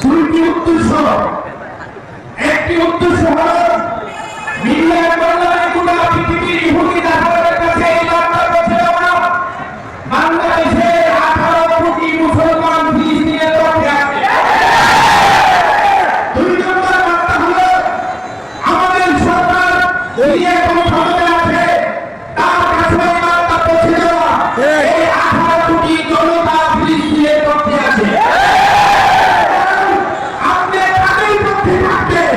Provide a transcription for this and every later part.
দুইটি উদ্দেশ্য। একটি উদ্দেশ্য হল মিডিয়ার বাংলায় গোটা পৃথিবীর ইহুদি দাসদের কাছে এই বার্তা পৌঁছে দেওয়া, বাংলাদেশে 18 কোটি মুসলমান ফিলিস্তিনের পক্ষে আছে। দুই নম্বর বার্তা হল আমাদের সরকার মিডিয়া কোন ক্ষমতা আছে তার কাছে এই বার্তা পৌঁছে দেওয়া, এই 18 কোটি জনতা ফিলিস্তিনের পক্ষে আছে। আপনি কাদের পক্ষে থাকবেন?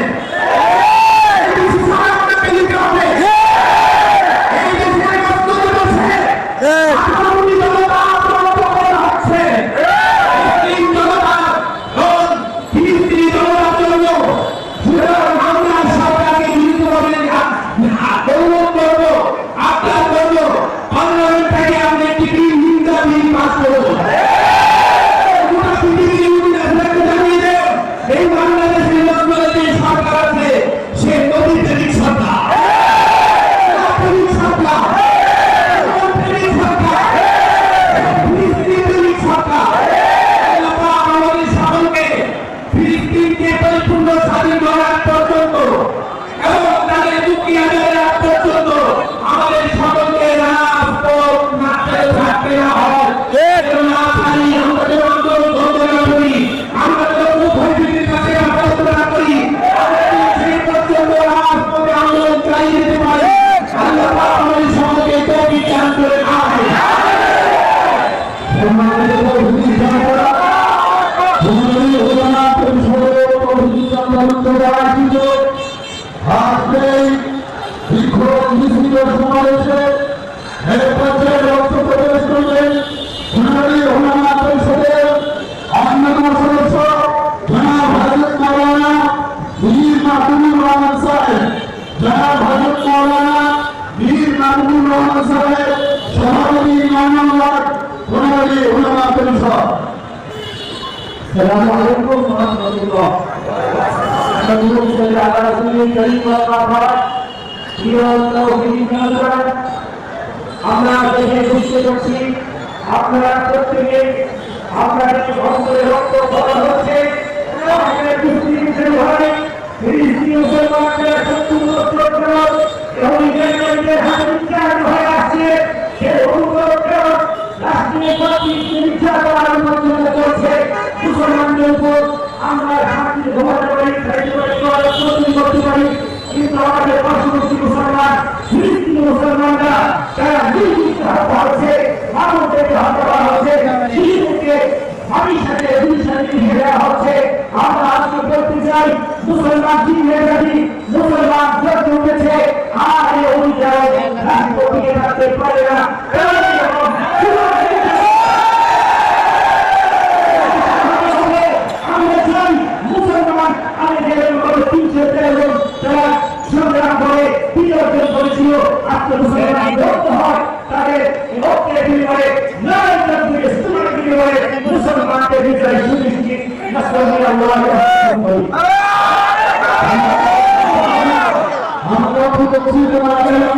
আমরা দেখে বুঝতে পারছি আপনারা প্রত্যেকে আপনাদের অন্তরে রক্ত খরচ হচ্ছে, মুসলমানদের উপর আমরা শান্তি ঘটাতে পারি, করতে পারি, কিন্তু আমাদের পার্শ্ববর্তী মুসলমান ফিলিস্তিনি মুসলমানরা তারা নির্দিষ্ট হত্যা হচ্ছে, মানুষদেরকে হত্যা করা হচ্ছে, শিশুদেরকে স্বামীর সাথে দুই সাথে নিয়ে দেওয়া হচ্ছে। আমরা আজকে বলতে চাই মুসলমান কি হয়ে যাবি, মুসলমান জড়িয়ে উঠেছে, আর এই অভিযান রাষ্ট্র টিকে থাকতে পারে না। আমরা চাই মুসলমান আমাদের 313 যারা সংগ্রাম করে বিজয় করেছিল, আজকে মুসলমান লড়তে হয় তাদের রক্তের বিনিময়ে, নারীদের বিনিময়ে মুসলমানদের বিজয় সুনিশ্চিত। আমরা